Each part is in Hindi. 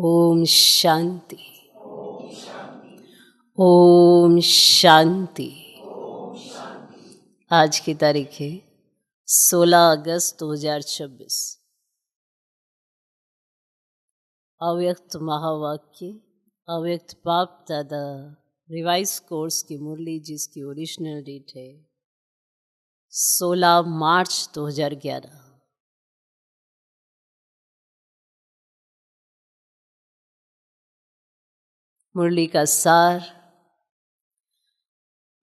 ओम शांति। ओम शांति। आज की तारीख है 16 अगस्त 2026। अव्यक्त महावाक्य, अव्यक्त बाप दादा रिवाइज कोर्स की मुरली, जिसकी ओरिजिनल डेट है 16 मार्च 2011। मुरली का सार,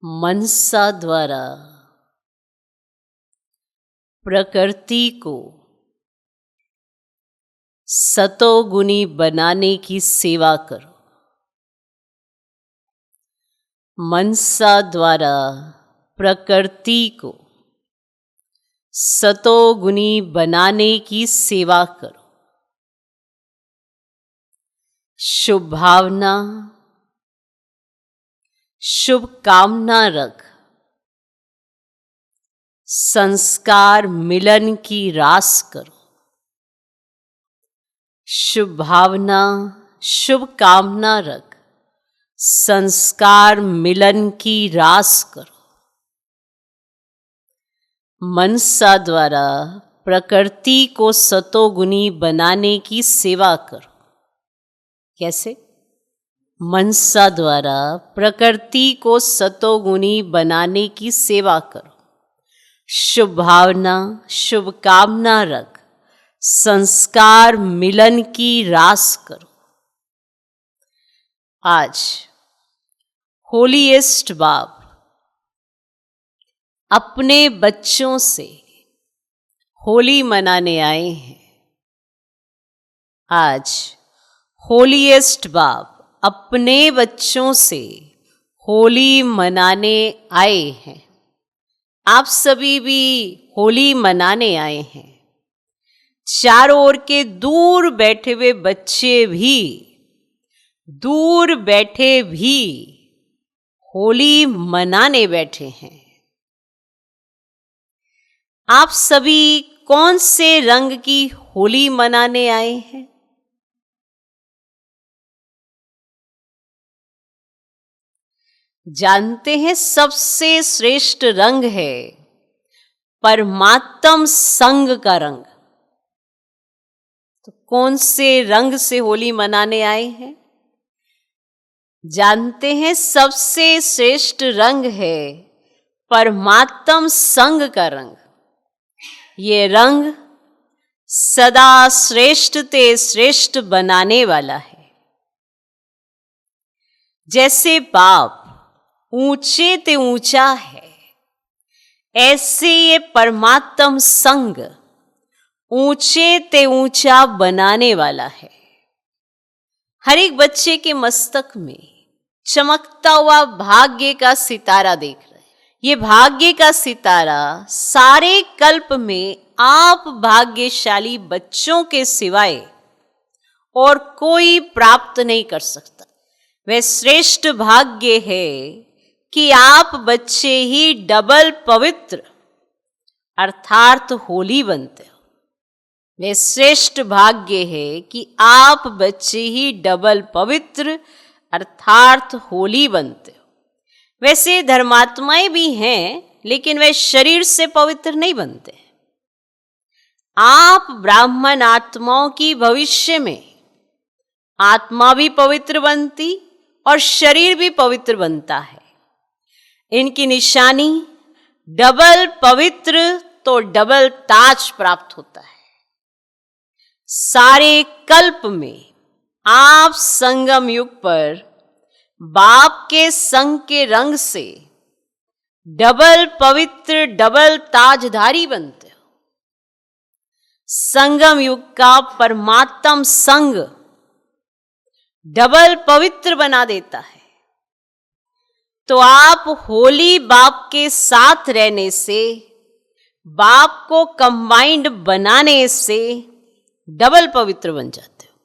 मनसा द्वारा प्रकृति को सतोगुणी बनाने की सेवा करो। मनसा द्वारा प्रकृति को सतोगुणी बनाने की सेवा करो। शुभ भावना, शुभ कामना रख संस्कार मिलन की रास करो। शुभ भावना, शुभ कामना रख संस्कार मिलन की रास करो। मनसा द्वारा प्रकृति को सतोगुणी बनाने की सेवा करो। कैसे? मनसा द्वारा प्रकृति को सतोगुणी बनाने की सेवा करो। शुभ भावना, शुभ कामना रख संस्कार मिलन की रास करो। आज होलीएस्ट बाप अपने बच्चों से होली मनाने आए हैं। आज होलीएस्ट बाप अपने बच्चों से होली मनाने आए हैं। आप सभी भी होली मनाने आए हैं। चारों ओर के दूर बैठे हुए बच्चे भी, दूर बैठे भी होली मनाने बैठे हैं। आप सभी कौन से रंग की होली मनाने आए हैं? जानते हैं सबसे श्रेष्ठ रंग है परमात्म संग का रंग। तो कौन से रंग से होली मनाने आए हैं? जानते हैं सबसे श्रेष्ठ रंग है परमात्म संग का रंग। ये रंग सदा श्रेष्ठ ते श्रेष्ठ बनाने वाला है। जैसे बाप ऊंचे ते ऊंचा है, ऐसे ये परमात्म संग ऊंचे ते ऊंचा बनाने वाला है। हर एक बच्चे के मस्तक में चमकता हुआ भाग्य का सितारा देख रहे हैं। ये भाग्य का सितारा सारे कल्प में आप भाग्यशाली बच्चों के सिवाय और कोई प्राप्त नहीं कर सकता। वह श्रेष्ठ भाग्य है कि आप बच्चे ही डबल पवित्र अर्थात होली बनते हो। वह श्रेष्ठ भाग्य है कि आप बच्चे ही डबल पवित्र अर्थात होली बनते हो। वैसे धर्मात्माएं भी हैं, लेकिन वे शरीर से पवित्र नहीं बनते। आप ब्राह्मण आत्माओं की भविष्य में आत्मा भी पवित्र बनती और शरीर भी पवित्र बनता है। इनकी निशानी डबल पवित्र तो डबल ताज प्राप्त होता है। सारे कल्प में आप संगम युग पर बाप के संग के रंग से डबल पवित्र डबल ताजधारी बनते हो। संगम युग का परमात्म संग डबल पवित्र बना देता है। तो आप होली बाप के साथ रहने से, बाप को कंबाइंड बनाने से डबल पवित्र बन जाते हो।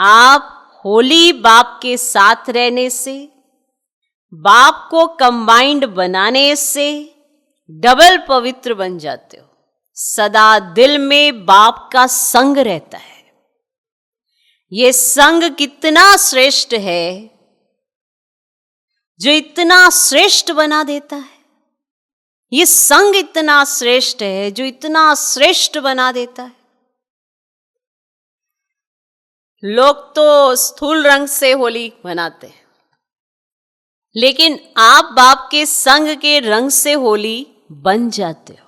आप होली बाप के साथ रहने से, बाप को कंबाइंड बनाने से डबल पवित्र बन जाते हो। सदा दिल में बाप का संग रहता है। ये संग कितना श्रेष्ठ है, जो इतना श्रेष्ठ बना देता है। ये संग इतना श्रेष्ठ है, जो इतना श्रेष्ठ बना देता है। लोग तो स्थूल रंग से होली मनाते हैं, लेकिन आप बाप के संग के रंग से होली बन जाते हो,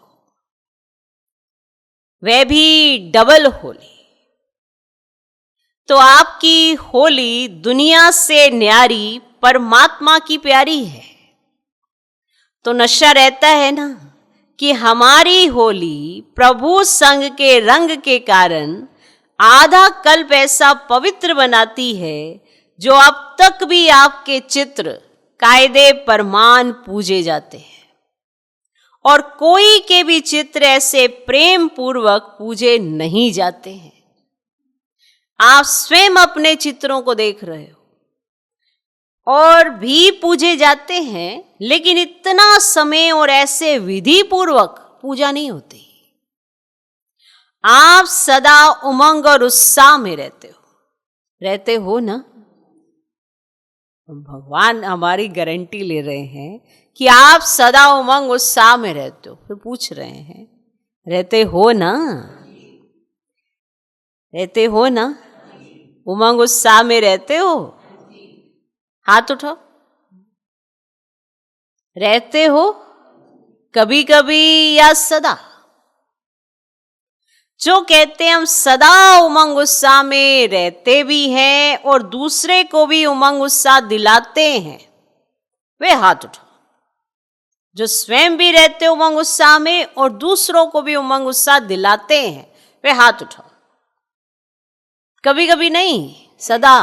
वह भी डबल होली। तो आपकी होली दुनिया से न्यारी परमात्मा की प्यारी है। तो नशा रहता है ना कि हमारी होली प्रभु संग के रंग के कारण आधा कल्प ऐसा पवित्र बनाती है, जो अब तक भी आपके चित्र कायदे परमान पूजे जाते हैं, और कोई के भी चित्र ऐसे प्रेम पूर्वक पूजे नहीं जाते हैं। आप स्वयं अपने चित्रों को देख रहे हो, और भी पूजे जाते हैं, लेकिन इतना समय और ऐसे विधि पूर्वक पूजा नहीं होती। आप सदा उमंग और उत्साह में रहते हो ना। भगवान हमारी गारंटी ले रहे हैं कि आप सदा उमंग उत्साह में रहते हो। फिर पूछ रहे हैं, रहते हो ना? रहते हो ना? उमंग उत्साह में रहते हो? हाथ उठाओ। रहते हो कभी कभी या सदा? जो कहते हैं हम सदा उमंग उत्साह में रहते भी हैं और दूसरे को भी उमंग उत्साह दिलाते हैं, वे हाथ उठाओ। जो स्वयं भी रहते उमंग उत्साह में और दूसरों को भी उमंग उत्साह दिलाते हैं, वे हाथ उठाओ। कभी कभी नहीं, सदा।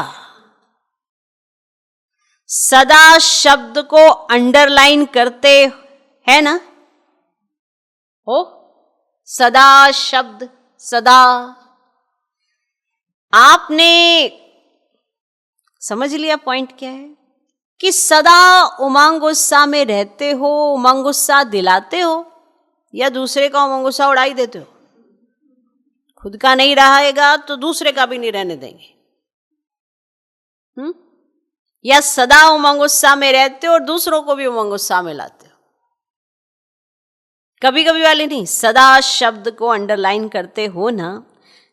सदा शब्द को अंडरलाइन करते हैं ना? हो सदा शब्द, सदा। आपने समझ लिया पॉइंट क्या है? कि सदा उमंग उत्साह में रहते हो, उमंग उत्साह दिलाते हो, या दूसरे का उमंग उत्साह उड़ाई देते हो? खुद का नहीं रहेगा तो दूसरे का भी नहीं रहने देंगे। या सदा उमंग उत्साह में रहते हो और दूसरों को भी उमंग उत्साह में लाते हो? कभी कभी वाले नहीं, सदा शब्द को अंडरलाइन करते हो ना।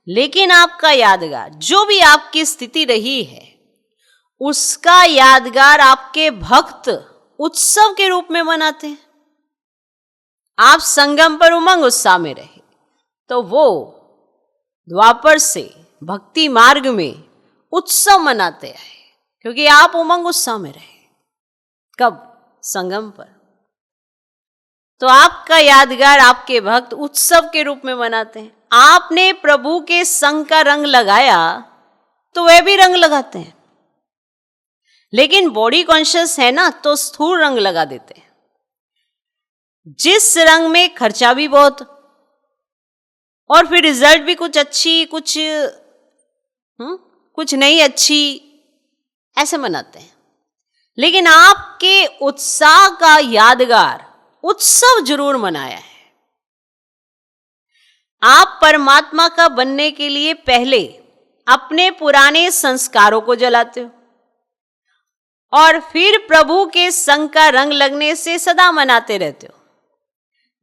लेकिन आपका यादगार, जो भी आपकी स्थिति रही है, उसका यादगार आपके भक्त उत्सव के रूप में मनाते हैं। आप संगम पर उमंग उत्साह में रहे, तो वो द्वापर से भक्ति मार्ग में उत्सव मनाते आए, क्योंकि आप उमंग उत्साह में रहे। कब? संगम पर। तो आपका यादगार आपके भक्त उत्सव के रूप में मनाते हैं। आपने प्रभु के संग का रंग लगाया तो वे भी रंग लगाते हैं, लेकिन बॉडी कॉन्शियस है ना, तो स्थूल रंग लगा देते हैं, जिस रंग में खर्चा भी बहुत और फिर रिजल्ट भी कुछ अच्छी, कुछ नहीं अच्छी, ऐसे मनाते हैं। लेकिन आपके उत्साह का यादगार उत्सव जरूर मनाया है। आप परमात्मा का बनने के लिए पहले अपने पुराने संस्कारों को जलाते हो, और फिर प्रभु के संग का रंग लगने से सदा मनाते रहते हो।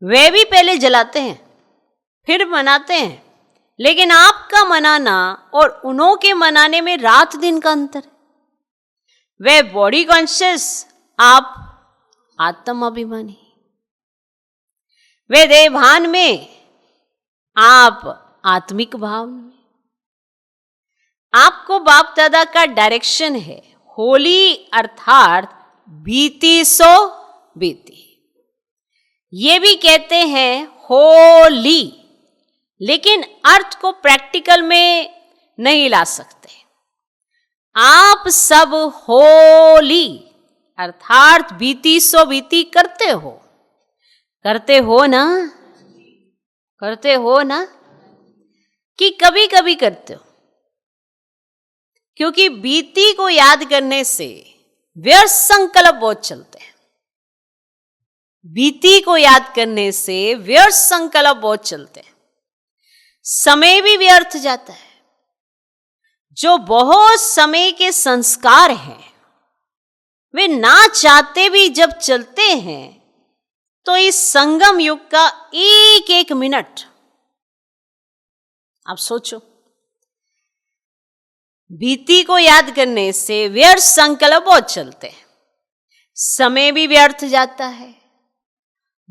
वे भी पहले जलाते हैं फिर मनाते हैं, लेकिन आपका मनाना और उन्हों के मनाने में रात दिन का अंतर है। वे बॉडी कॉन्शियस, आप आत्म अभिमानी। वे देहभान में, आप आत्मिक भाव में। आपको बाप दादा का डायरेक्शन है, होली अर्थात बीती सो बीती। ये भी कहते हैं होली, लेकिन अर्थ को प्रैक्टिकल में नहीं ला सकते। आप सब होली अर्थात बीती सो बीती करते हो ना? करते हो ना? कि कभी कभी करते हो? क्योंकि बीती को याद करने से व्यर्थ संकल्प बहुत चलते हैं। बीती को याद करने से व्यर्थ संकल्प बहुत चलते हैं, समय भी व्यर्थ जाता है। जो बहुत समय के संस्कार हैं वे ना चाहते भी जब चलते हैं तो इस संगम युग का एक एक मिनट, आप सोचो, बीती को याद करने से व्यर्थ संकल्प बहुत चलते हैं, समय भी व्यर्थ जाता है।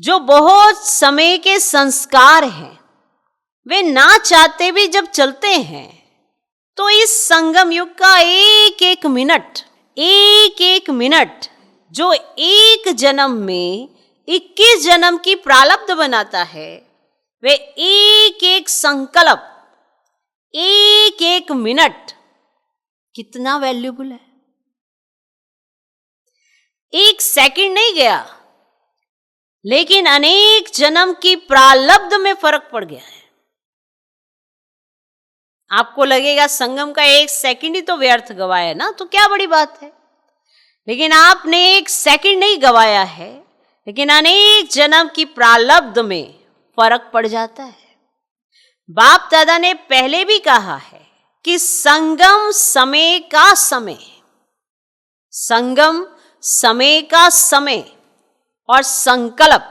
जो बहुत समय के संस्कार हैं वे ना चाहते भी जब चलते हैं तो इस संगम युग का एक एक मिनट जो एक जन्म में 21 जन्म की प्रारब्ध बनाता है, वे एक एक संकल्प, एक एक मिनट कितना वैल्यूबल है। एक सेकंड नहीं गया लेकिन अनेक जन्म की प्रारब्ध में फर्क पड़ गया है। आपको लगेगा संगम का एक सेकंड ही तो व्यर्थ गवाया ना, तो क्या बड़ी बात है, लेकिन आपने एक सेकंड नहीं गवाया है, लेकिन अनेक जन्म की प्रारब्ध में फर्क पड़ जाता है। बाप दादा ने पहले भी कहा है कि संगम समय का समय, संगम समय का समय और संकल्प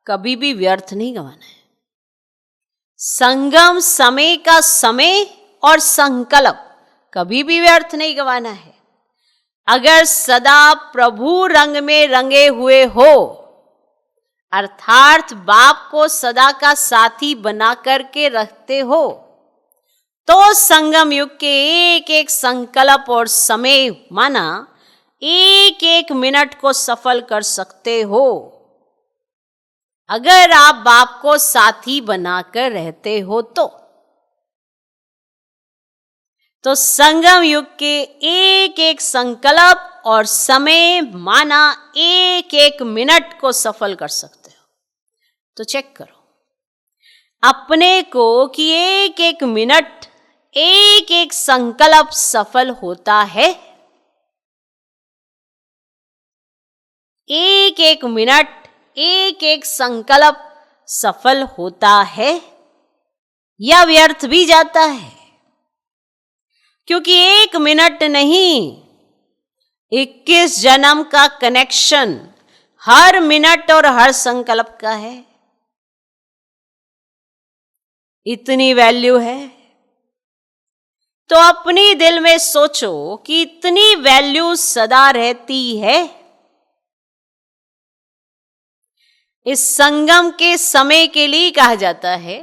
कभी भी व्यर्थ नहीं गवाना है। संगम समय का समय और संकल्प कभी भी व्यर्थ नहीं गवाना है। अगर सदा प्रभु रंग में रंगे हुए हो, अर्थात बाप को सदा का साथी बना करके रखते हो, तो संगम युग के एक एक संकल्प और समय माना एक एक मिनट को सफल कर सकते हो, अगर आप बाप को साथी बनाकर रहते हो तो संगम युग के एक एक संकल्प और समय माना एक एक मिनट को सफल कर सकते हो। तो चेक करो अपने को कि एक एक मिनट, एक एक संकल्प सफल होता है। एक एक मिनट, एक एक संकल्प सफल होता है या व्यर्थ भी जाता है, क्योंकि एक मिनट नहीं 21 जन्म का कनेक्शन हर मिनट और हर संकल्प का है। इतनी वैल्यू है तो अपनी दिल में सोचो कि इतनी वैल्यू सदा रहती है। इस संगम के समय के लिए कहा जाता है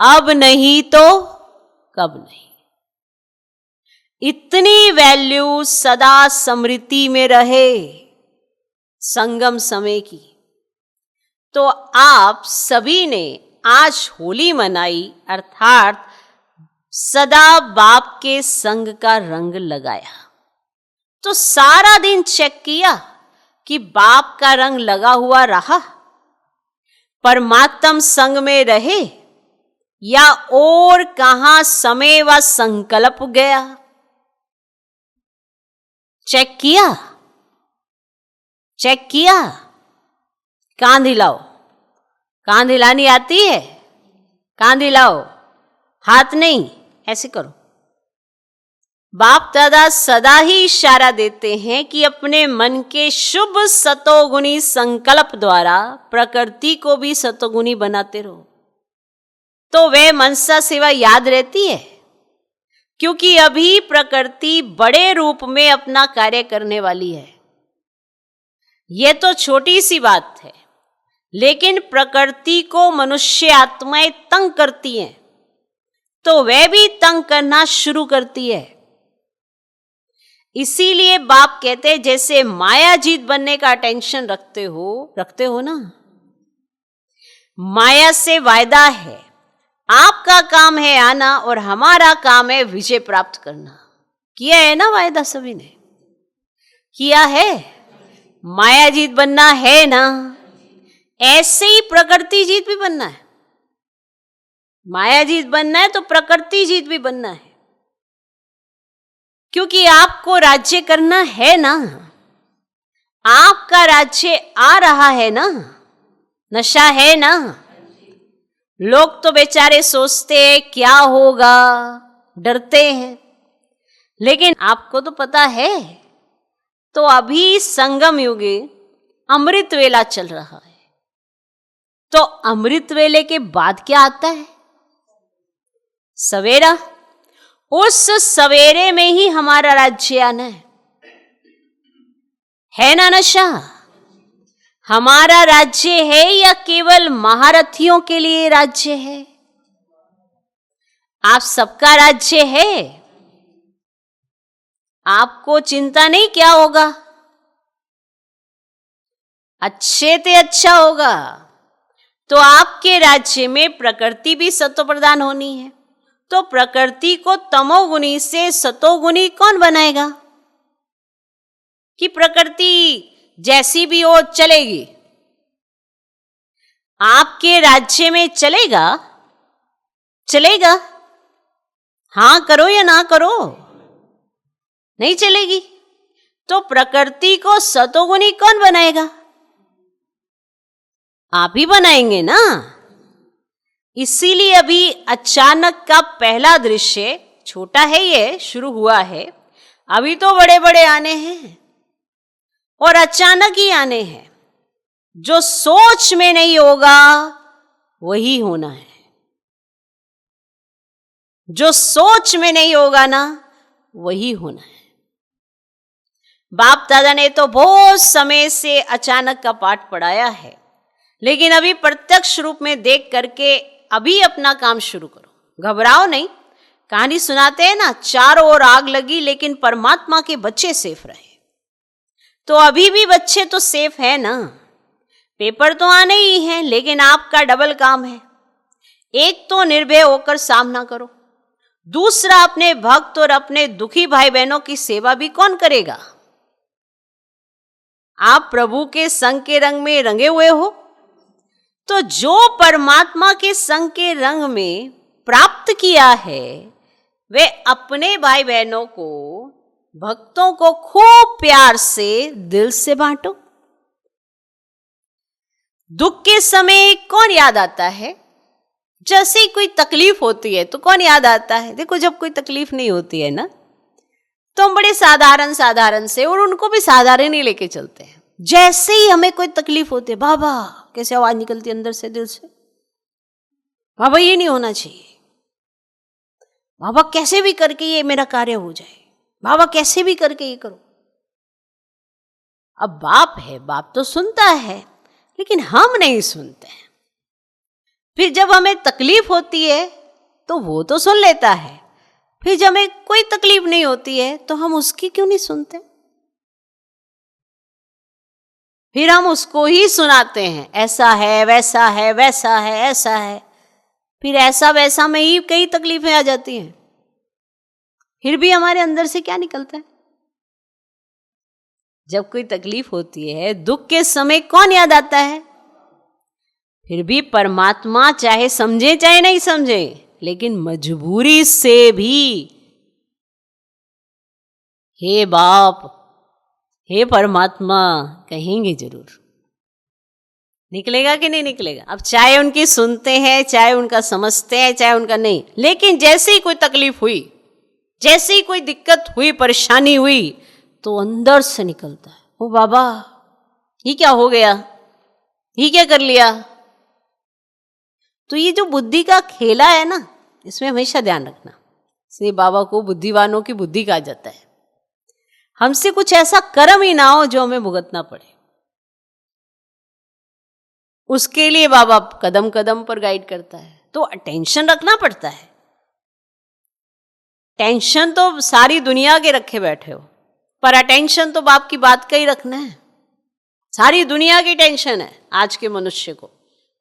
अब नहीं तो कब नहीं। इतनी वैल्यू सदा स्मृति में रहे संगम समय की। तो आप सभी ने आज होली मनाई, अर्थात सदा बाप के संग का रंग लगाया, तो सारा दिन चेक किया कि बाप का रंग लगा हुआ रहा, परमात्म संग में रहे या और कहां समय व संकल्प गया। चेक किया, चेक किया। कान हिलाओ, कान हिलानी आती है? कान हिलाओ, हाथ नहीं, ऐसे करो। बाप दादा सदा ही इशारा देते हैं कि अपने मन के शुभ सतोगुणी संकल्प द्वारा प्रकृति को भी सतोगुणी बनाते रहो, तो वे मनसा सेवा याद रहती है, क्योंकि अभी प्रकृति बड़े रूप में अपना कार्य करने वाली है। यह तो छोटी सी बात है, लेकिन प्रकृति को मनुष्य आत्माएं तंग करती हैं, तो वह भी तंग करना शुरू करती है। इसीलिए बाप कहते हैं जैसे माया जीत बनने का टेंशन रखते हो ना। माया से वायदा है, आपका काम है आना और हमारा काम है विजय प्राप्त करना। किया है ना वायदा, सभी ने किया है। माया जीत बनना है ना, ऐसे ही प्रकृति जीत भी बनना है। माया जीत बनना है तो प्रकृति जीत भी बनना है, क्योंकि आपको राज्य करना है ना। आपका राज्य आ रहा है ना, नशा है ना। लोग तो बेचारे सोचते हैं क्या होगा, डरते हैं, लेकिन आपको तो पता है। तो अभी संगम युगे अमृत वेला चल रहा है, तो अमृत वेले के बाद क्या आता है? सवेरा। उस सवेरे में ही हमारा राज्य आना है ना नशा? हमारा राज्य है या केवल महारथियों के लिए राज्य है? आप सबका राज्य है। आपको चिंता नहीं क्या होगा, अच्छे ते अच्छा होगा। तो आपके राज्य में प्रकृति भी सत्व प्रधान होनी है, तो प्रकृति को तमोगुणी से सतोगुणी कौन बनाएगा? कि प्रकृति जैसी भी हो चलेगी। आपके राज्य में चलेगा? चलेगा? हाँ करो या ना करो, नहीं चलेगी। तो प्रकृति को सतोगुणी कौन बनाएगा? आप ही बनाएंगे ना। इसीलिए अभी अचानक का पहला दृश्य छोटा है, ये शुरू हुआ है। अभी तो बड़े बड़े आने हैं और अचानक ही आने हैं। जो सोच में नहीं होगा वही होना है। जो सोच में नहीं होगा ना, वही होना है। बाप दादा ने तो बहुत समय से अचानक का पाठ पढ़ाया है, लेकिन अभी प्रत्यक्ष रूप में देख करके अभी अपना काम शुरू करो। घबराओ नहीं। कहानी सुनाते हैं ना, चारों ओर आग लगी लेकिन परमात्मा के बच्चे सेफ रहे। तो अभी भी बच्चे तो सेफ है ना। पेपर तो आने ही हैं, लेकिन आपका डबल काम है। एक तो निर्भय होकर सामना करो, दूसरा अपने भक्त और अपने दुखी भाई बहनों की सेवा भी कौन करेगा? आप प्रभु के संग के रंग में रंगे हुए हो, तो जो परमात्मा के संग के रंग में प्राप्त किया है, वे अपने भाई बहनों को, भक्तों को खूब प्यार से दिल से बांटो। दुख के समय कौन याद आता है? जैसे ही कोई तकलीफ होती है तो कौन याद आता है? देखो, जब कोई तकलीफ नहीं होती है ना, तो हम बड़े साधारण साधारण से, और उनको भी साधारण ही लेके चलते हैं। जैसे ही हमें कोई तकलीफ होती है, बाबा कैसे आवाज निकलती है अंदर से, दिल से, बाबा ये नहीं होना चाहिए, बाबा कैसे भी करके ये मेरा कार्य हो जाए, बाबा कैसे भी करके ये करो। अब बाप है, बाप तो सुनता है, लेकिन हम नहीं सुनते हैं। फिर जब हमें तकलीफ होती है तो वो तो सुन लेता है, फिर जब हमें कोई तकलीफ नहीं होती है तो हम उसकी क्यों नहीं सुनते? फिर हम उसको ही सुनाते हैं, ऐसा है, वैसा है, वैसा है, ऐसा है। फिर ऐसा वैसा में ही कई तकलीफें आ जाती हैं। फिर भी हमारे अंदर से क्या निकलता है? जब कोई तकलीफ होती है, दुख के समय कौन याद आता है? फिर भी परमात्मा, चाहे समझे चाहे नहीं समझे, लेकिन मजबूरी से भी हे बाप, हे परमात्मा कहेंगे जरूर। निकलेगा कि नहीं निकलेगा? अब चाहे उनकी सुनते हैं, चाहे उनका समझते हैं, चाहे उनका नहीं, लेकिन जैसे ही कोई तकलीफ हुई, जैसे ही कोई दिक्कत हुई, परेशानी हुई, तो अंदर से निकलता है, ओ बाबा ये क्या हो गया, ये क्या कर लिया। तो ये जो बुद्धि का खेला है ना, इसमें हमेशा ध्यान रखना। इसलिए बाबा को बुद्धिवानों की बुद्धि कहा जाता है। हमसे कुछ ऐसा कर्म ही ना हो जो हमें भुगतना पड़े, उसके लिए बाबा कदम कदम पर गाइड करता है। तो टेंशन रखना पड़ता है। टेंशन तो सारी दुनिया के रखे बैठे हो, पर अटेंशन तो बाप की बात का ही रखना है। सारी दुनिया की टेंशन है आज के मनुष्य को।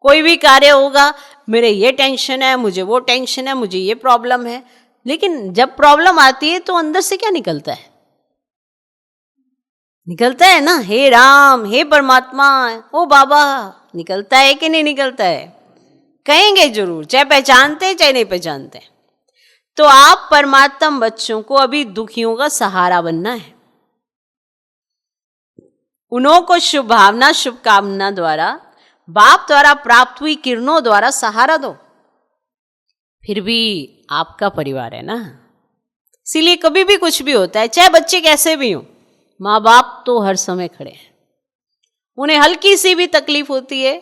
कोई भी कार्य होगा, मेरे ये टेंशन है, मुझे वो टेंशन है, मुझे ये प्रॉब्लम है। लेकिन जब प्रॉब्लम आती है तो अंदर से क्या निकलता है? निकलता है ना, हे राम, हे परमात्मा, ओ बाबा, निकलता है कि नहीं निकलता है? कहेंगे जरूर, चाहे पहचानते चाहे नहीं पहचानते। तो आप परमात्मा बच्चों को अभी दुखियों का सहारा बनना है। उन्हों को शुभ भावना शुभकामना द्वारा बाप द्वारा प्राप्त हुई किरणों द्वारा सहारा दो। फिर भी आपका परिवार है ना, इसीलिए कभी भी कुछ भी होता है, चाहे बच्चे कैसे भी हों, माँ बाप तो हर समय खड़े हैं। उन्हें हल्की सी भी तकलीफ होती है,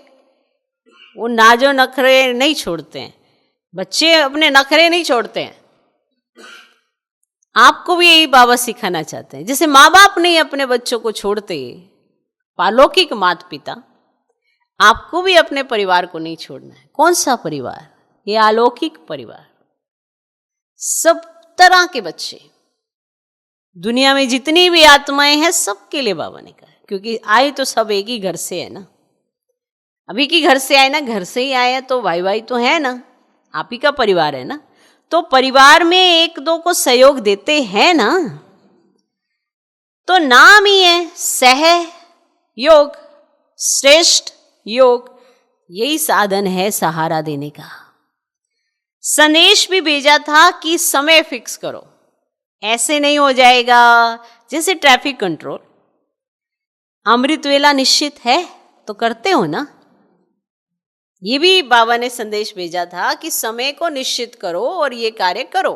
वो नाजो नखरे नहीं छोड़ते हैं। बच्चे अपने नखरे नहीं छोड़ते हैं। आपको भी यही बाबा सिखाना चाहते हैं, जैसे माँ बाप नहीं अपने बच्चों को छोड़ते, पालौकिक माता पिता, आपको भी अपने परिवार को नहीं छोड़ना है। कौन सा परिवार? ये अलौकिक परिवार। सब तरह के बच्चे, दुनिया में जितनी भी आत्माएं हैं, सबके लिए बाबा ने कहा, क्योंकि आए तो सब एक ही घर से है ना। अभी की घर से आए ना, घर से ही आए तो भाई भाई तो है ना, आप ही का परिवार है ना। तो परिवार में एक दो को सहयोग देते हैं ना, तो नाम ही है सह योग, श्रेष्ठ योग। यही साधन है सहारा देने का। संदेश भी भेजा था कि समय फिक्स करो, ऐसे नहीं हो जाएगा जैसे ट्रैफिक कंट्रोल। अमृत वेला निश्चित है तो करते हो ना। ये भी बाबा ने संदेश भेजा था कि समय को निश्चित करो और ये कार्य करो,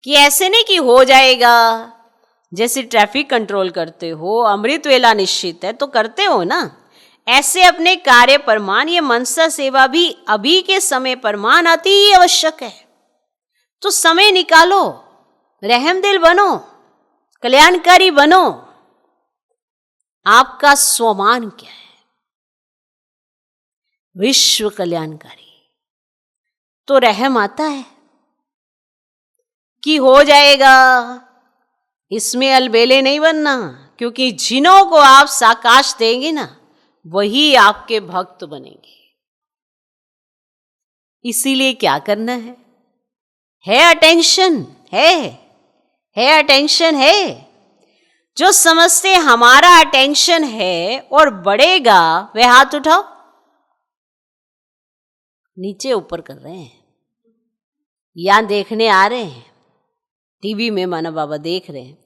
कि ऐसे नहीं कि हो जाएगा जैसे ट्रैफिक कंट्रोल करते हो। अमृत वेला निश्चित है तो करते हो ना। ऐसे अपने कार्य परमान, ये मनसा सेवा भी अभी के समय परमान अति ही आवश्यक है। तो समय निकालो, रहमदिल बनो, कल्याणकारी बनो। आपका स्वमान क्या है? विश्व कल्याणकारी। तो रहम आता है कि हो जाएगा, इसमें अलबेले नहीं बनना, क्योंकि जिन्हों को आप साकाश देंगे ना, वही आपके भक्त बनेंगे। इसीलिए क्या करना है अटेंशन, है अटेंशन है। जो समझते हमारा अटेंशन है और बढ़ेगा, वे हाथ उठाओ। नीचे ऊपर कर रहे हैं, यहां देखने आ रहे हैं, टीवी में माना बाबा देख रहे हैं।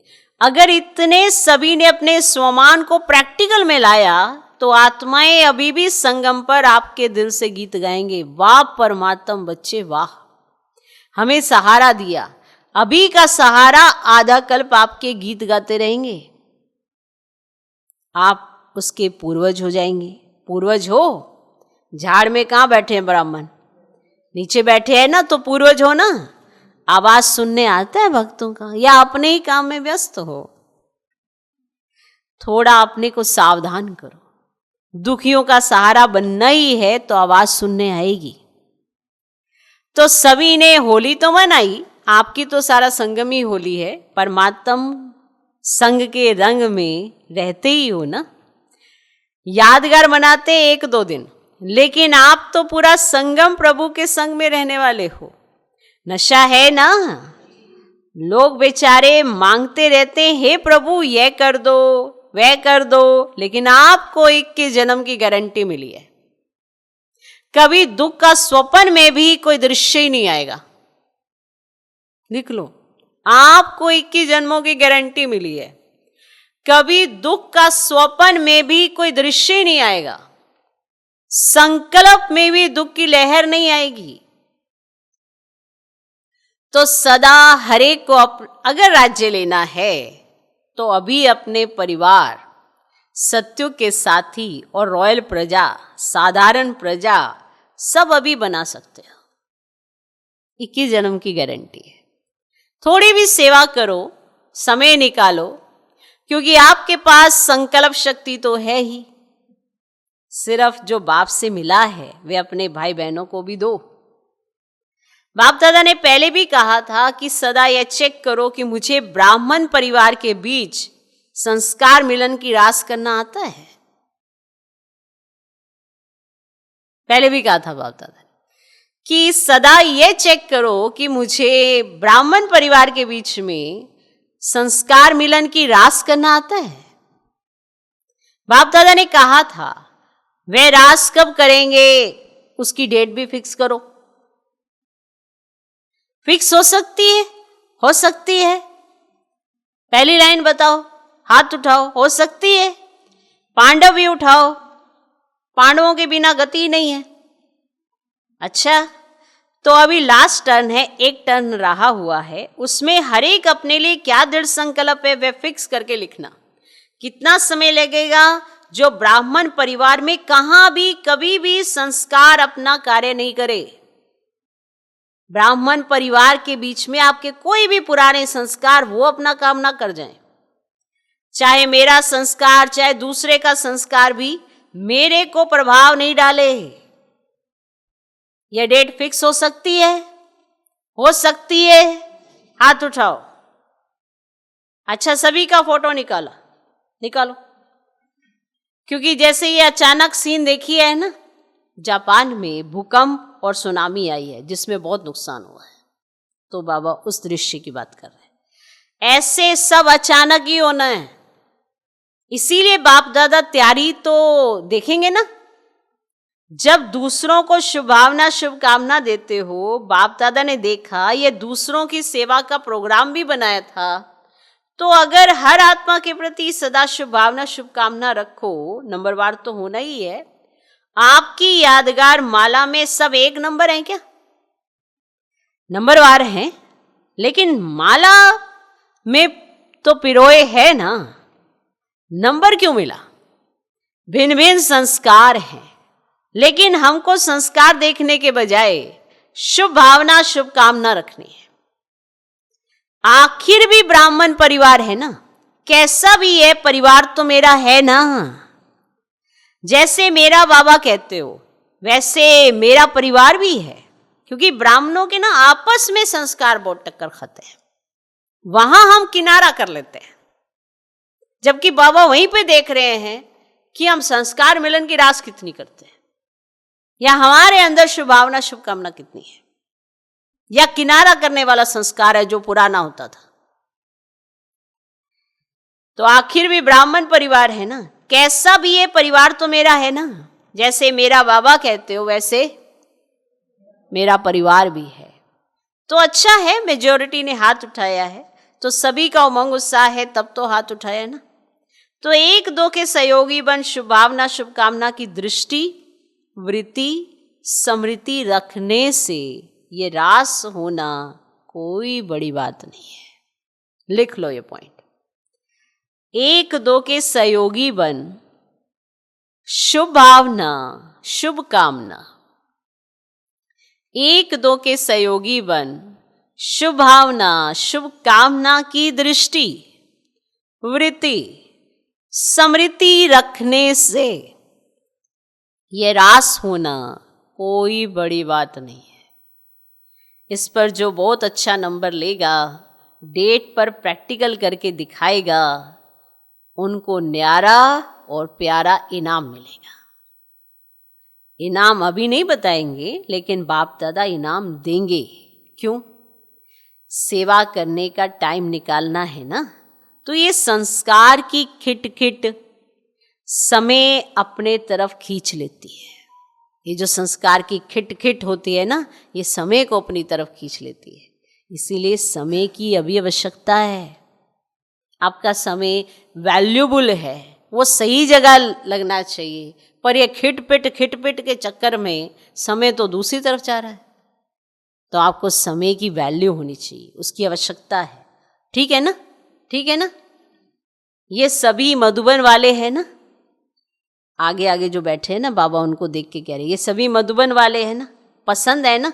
अगर इतने सभी ने अपने स्वमान को प्रैक्टिकल में लाया, तो आत्माएं अभी भी संगम पर आपके दिल से गीत गाएंगे, वाह परमात्म बच्चे वाह, हमें सहारा दिया। अभी का सहारा आधा कल्प आपके गीत गाते रहेंगे, आप उसके पूर्वज हो जाएंगे। पूर्वज हो, झाड़ में कहाँ बैठे हैं ब्राह्मण, नीचे बैठे हैं ना, तो पूर्वज हो ना। आवाज सुनने आता है भक्तों का, या अपने ही काम में व्यस्त हो। थोड़ा अपने को सावधान करो। दुखियों का सहारा बनना ही है तो आवाज सुनने आएगी। तो सभी ने होली तो मनाई, आपकी तो सारा संगम ही होली है, परमात्म संग के रंग में रहते ही हो ना। यादगार मनाते एक दो दिन, लेकिन आप तो पूरा संगम प्रभु के संग में रहने वाले हो। नशा है ना। लोग बेचारे मांगते रहते हैं, हे प्रभु यह कर दो वह कर दो, लेकिन आपको 21 जन्म की गारंटी मिली है। कभी दुख का स्वप्न में भी कोई दृश्य ही नहीं आएगा। लिख लो, आपको 21 जन्मों की गारंटी मिली है। कभी दुख का स्वप्न में भी कोई दृश्य ही नहीं आएगा। संकल्प में भी दुख की लहर नहीं आएगी। तो सदा हरेक को अगर राज्य लेना है, तो अभी अपने परिवार, सत्युग के साथी और रॉयल प्रजा, साधारण प्रजा, सब अभी बना सकते हो। 21 जन्म की गारंटी है। थोड़ी भी सेवा करो, समय निकालो, क्योंकि आपके पास संकल्प शक्ति तो है ही। सिर्फ जो बाप से मिला है वे अपने भाई बहनों को भी दो। बाप दादा ने पहले भी कहा था कि सदा यह चेक करो कि मुझे ब्राह्मण परिवार के बीच संस्कार मिलन की रास करना आता है। पहले भी कहा था बाप दादा कि सदा यह चेक करो कि मुझे ब्राह्मण परिवार के बीच में संस्कार मिलन की रास करना आता है। बाप दादा ने कहा था वे रास कब करेंगे, उसकी डेट भी फिक्स करो। फिक्स हो सकती है, हो सकती है। पहली लाइन बताओ, हाथ उठाओ, हो सकती है। पांडव भी उठाओ, पांडवों के बिना गति नहीं है। अच्छा, तो अभी लास्ट टर्न है, एक टर्न रहा हुआ है, उसमें हर एक अपने लिए क्या दृढ़ संकल्प है वह फिक्स करके लिखना। कितना समय लगेगा? जो ब्राह्मण परिवार में कहां भी कभी भी संस्कार अपना कार्य नहीं करे, ब्राह्मण परिवार के बीच में आपके कोई भी पुराने संस्कार वो अपना काम ना कर जाएं, चाहे मेरा संस्कार चाहे दूसरे का संस्कार भी मेरे को प्रभाव नहीं डाले। यह डेट फिक्स हो सकती है? हो सकती है? हाथ उठाओ। अच्छा, सभी का फोटो निकालो, क्योंकि जैसे ये अचानक सीन देखी है ना, जापान में भूकंप और सुनामी आई है जिसमें बहुत नुकसान हुआ है, तो बाबा उस दृश्य की बात कर रहे हैं। ऐसे सब अचानक ही होना है, इसीलिए बाप दादा तैयारी तो देखेंगे ना। जब दूसरों को शुभकामना देते हो, बाप दादा ने देखा ये दूसरों की सेवा का प्रोग्राम भी बनाया था, तो अगर हर आत्मा के प्रति सदा शुभकामना रखो, नंबरवार तो होना ही है। आपकी यादगार माला में सब एक नंबर है क्या? नंबरवार हैं, लेकिन माला में तो पिरोए है ना, नंबर क्यों मिला? भिन्न भिन्न संस्कार हैं, लेकिन हमको संस्कार देखने के बजाय शुभकामना रखनी है। आखिर भी ब्राह्मण परिवार है ना, कैसा भी है परिवार तो मेरा है ना। जैसे मेरा बाबा कहते हो वैसे मेरा परिवार भी है, क्योंकि ब्राह्मणों के ना आपस में संस्कार बहुत टक्कर खाते हैं, वहां हम किनारा कर लेते हैं, जबकि बाबा वहीं पे देख रहे हैं कि हम संस्कार मिलन की रास कितनी करते हैं, या हमारे अंदर शुभकामना कितनी है, या किनारा करने वाला संस्कार है जो पुराना होता था। तो आखिर भी ब्राह्मण परिवार है ना, कैसा भी ये परिवार तो मेरा है ना। जैसे मेरा बाबा कहते हो वैसे मेरा परिवार भी है। तो अच्छा है, मेजॉरिटी ने हाथ उठाया है, तो सभी का उमंग उत्साह है, तब तो हाथ उठाया ना। तो एक दो के सहयोगी बन शुभकामना की दृष्टि, वृत्ति, स्मृति रखने से ये रास होना कोई बड़ी बात नहीं है। लिख लो ये पॉइंट। एक दो के सहयोगी बन शुभकामना, एक दो के सहयोगी बन शुभकामना की दृष्टि, वृत्ति, स्मृति रखने से ये रास होना कोई बड़ी बात नहीं है। इस पर जो बहुत अच्छा नंबर लेगा, डेट पर प्रैक्टिकल करके दिखाएगा, उनको न्यारा और प्यारा इनाम मिलेगा। इनाम अभी नहीं बताएंगे, लेकिन बाप दादा इनाम देंगे। क्यों? सेवा करने का टाइम निकालना है ना, तो ये संस्कार की खिटखिट समय अपने तरफ खींच लेती है। ये जो संस्कार की खिटखिट होती है ना, ये समय को अपनी तरफ खींच लेती है। इसीलिए समय की अभी आवश्यकता है। आपका समय वैल्यूबल है, वो सही जगह लगना चाहिए, पर ये खिटपिट के चक्कर में समय तो दूसरी तरफ जा रहा है। तो आपको समय की वैल्यू होनी चाहिए, उसकी आवश्यकता है। ठीक है ना? ठीक है ना? ये सभी मधुबन वाले हैं ना, आगे आगे जो बैठे हैं ना, बाबा उनको देख के कह रहे हैं ये सभी मधुबन वाले हैं ना, पसंद है ना,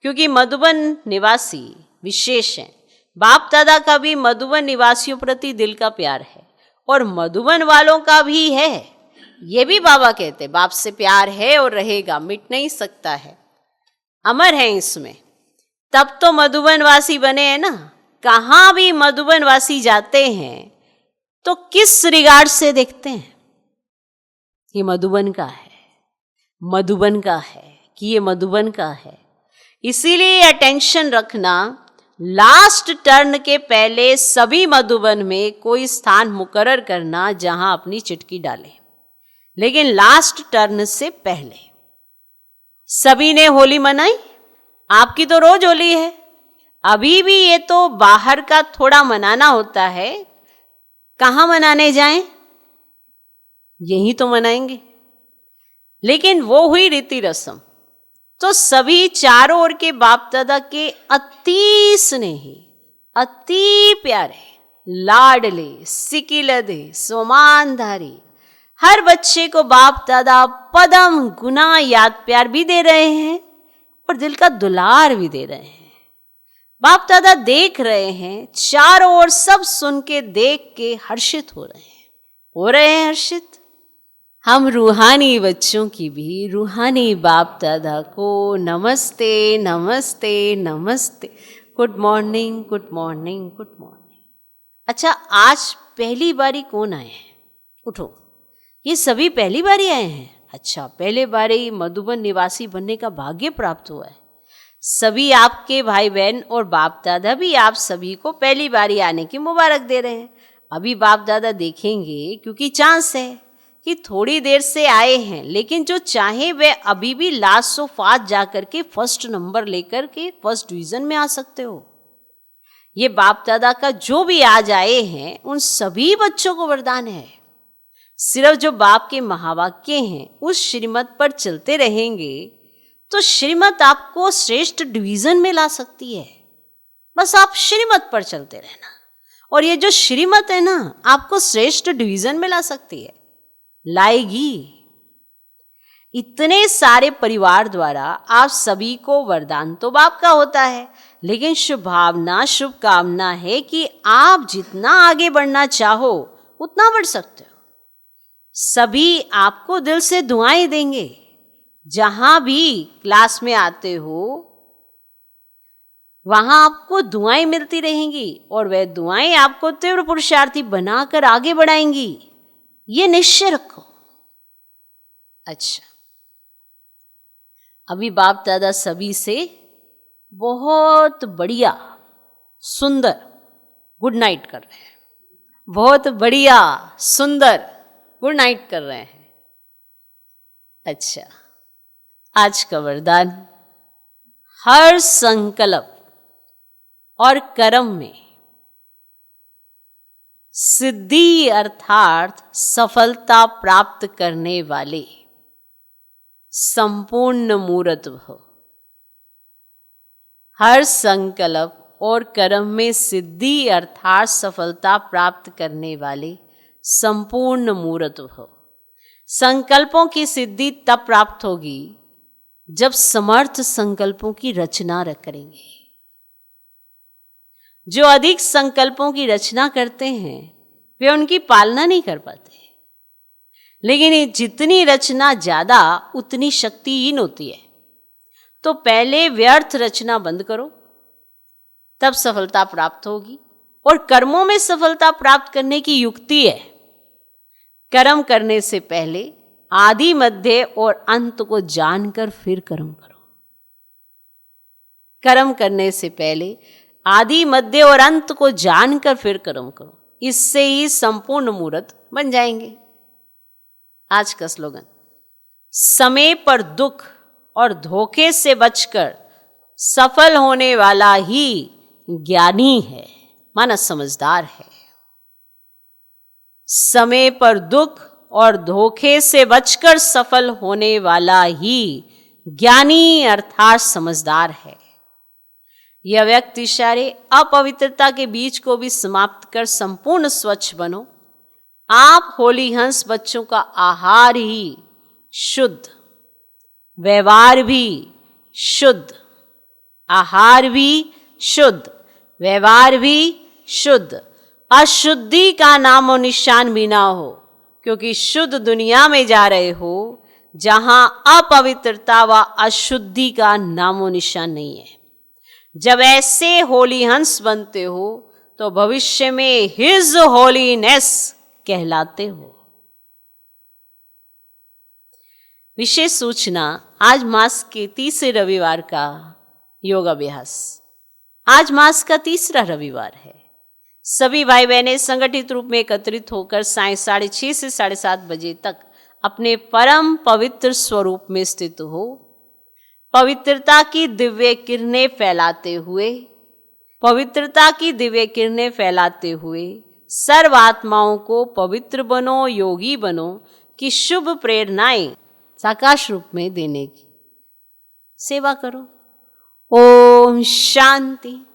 क्योंकि मधुबन निवासी विशेष हैं। बाप दादा का भी मधुबन निवासियों प्रति दिल का प्यार है, और मधुबन वालों का भी है। ये भी बाबा कहते बाप से प्यार है और रहेगा, मिट नहीं सकता है, अमर है इसमें। तब तो मधुबन वासी बने हैं ना। कहाँ भी मधुबन वासी जाते हैं तो किस रिगार्ड से देखते हैं? ये मधुबन का है, मधुबन का है कि ये मधुबन का है। इसीलिए अटेंशन रखना, लास्ट टर्न के पहले सभी मधुबन में कोई स्थान मुकर्रर करना जहां अपनी चिटकी डाले, लेकिन लास्ट टर्न से पहले। सभी ने होली मनाई, आपकी तो रोज होली है, अभी भी ये तो बाहर का थोड़ा मनाना होता है, कहाँ मनाने जाएं? यही तो मनाएंगे। लेकिन वो हुई रीति रस्म। तो सभी चारों ओर के बाप दादा के अति स्नेही, अति प्यारे, लाडले, सिकिलधे, सोमानधारी हर बच्चे को बाप दादा पदम गुना याद प्यार भी दे रहे हैं और दिल का दुलार भी दे रहे हैं। बाप दादा देख रहे हैं, चारों ओर सब सुन के देख के हर्षित हो रहे हैं हर्षित। हम रूहानी बच्चों की भी रूहानी बाप दादा को नमस्ते नमस्ते नमस्ते, good morning good morning good morning. अच्छा, आज पहली बारी कौन आए हैं? उठो, ये सभी पहली बारी आए हैं। अच्छा, पहले बारी मधुबन निवासी बनने का भाग्य प्राप्त हुआ है। सभी आपके भाई बहन और बाप दादा भी आप सभी को पहली बारी आने की मुबारक दे रहे हैं। अभी बाप दादा देखेंगे, क्योंकि चांस है कि थोड़ी देर से आए हैं, लेकिन जो चाहे वे अभी भी लास्ट ऑफ आज जाकर के फर्स्ट नंबर लेकर के फर्स्ट डिवीजन में आ सकते हो। ये बाप दादा का जो भी आज आए हैं उन सभी बच्चों को वरदान है। सिर्फ जो बाप के महावाक्य हैं उस श्रीमत पर चलते रहेंगे तो श्रीमत आपको श्रेष्ठ डिवीजन में ला सकती है। बस आप श्रीमत पर चलते रहना, और ये जो श्रीमत है ना, आपको श्रेष्ठ डिवीजन में ला सकती है, लाएगी। इतने सारे परिवार द्वारा आप सभी को वरदान तो बाप का होता है, लेकिन शुभभावना शुभकामना है कि आप जितना आगे बढ़ना चाहो उतना बढ़ सकते हो। सभी आपको दिल से दुआएं देंगे। जहां भी क्लास में आते हो वहां आपको दुआएं मिलती रहेंगी और वह दुआएं आपको तीव्र पुरुषार्थी बनाकर आगे बढ़ाएंगी, ये निश्चय रखो। अच्छा, अभी बाप दादा सभी से बहुत बढ़िया सुंदर गुड नाइट कर रहे हैं, बहुत बढ़िया सुंदर गुड नाइट कर रहे हैं। अच्छा, आज का वरदान, हर संकल्प और कर्म में सिद्धि अर्थात सफलता प्राप्त करने वाले संपूर्ण मूर्त भव। हर संकल्प और कर्म में सिद्धि अर्थात सफलता प्राप्त करने वाले संपूर्ण मूर्त भव। संकल्पों की सिद्धि तब प्राप्त होगी जब समर्थ संकल्पों की रचना करेंगे। जो अधिक संकल्पों की रचना करते हैं वे उनकी पालना नहीं कर पाते, लेकिन जितनी रचना ज्यादा उतनी शक्तिहीन होती है। तो पहले व्यर्थ रचना बंद करो, तब सफलता प्राप्त होगी। और कर्मों में सफलता प्राप्त करने की युक्ति है, कर्म करने से पहले आदि मध्य और अंत को जानकर फिर कर्म करो। कर्म करने से पहले आदि मध्य और अंत को जानकर फिर कर्म करो, इससे ही संपूर्ण मूर्त बन जाएंगे। आज का स्लोगन, समय पर दुख और धोखे से बचकर सफल होने वाला ही ज्ञानी है, माना समझदार है। समय पर दुख और धोखे से बचकर सफल होने वाला ही ज्ञानी अर्थात समझदार है। यह व्यक्ति सारे अपवित्रता के बीज को भी समाप्त कर संपूर्ण स्वच्छ बनो। आप होली हंस बच्चों का आहार ही शुद्ध, व्यवहार भी शुद्ध, आहार भी शुद्ध, व्यवहार भी शुद्ध, अशुद्धि का नामो निशान भी ना हो, क्योंकि शुद्ध दुनिया में जा रहे हो जहां अपवित्रता व अशुद्धि का नामो निशान नहीं है। जब ऐसे होली हंस बनते हो तो भविष्य में हिज होलीनेस कहलाते हो। विशेष सूचना, आज मास के तीसरे रविवार का योग अभ्यास। आज मास का तीसरा रविवार है। सभी भाई बहनें संगठित रूप में एकत्रित होकर साय 6:30 से 7:30 बजे तक अपने परम पवित्र स्वरूप में स्थित हो। पवित्रता की दिव्य किरणें फैलाते हुए, पवित्रता की दिव्य किरणें फैलाते हुए सर्व आत्माओं को पवित्र बनो, योगी बनो कि शुभ प्रेरणाएं साकाश रूप में देने की सेवा करो। ओम शांति।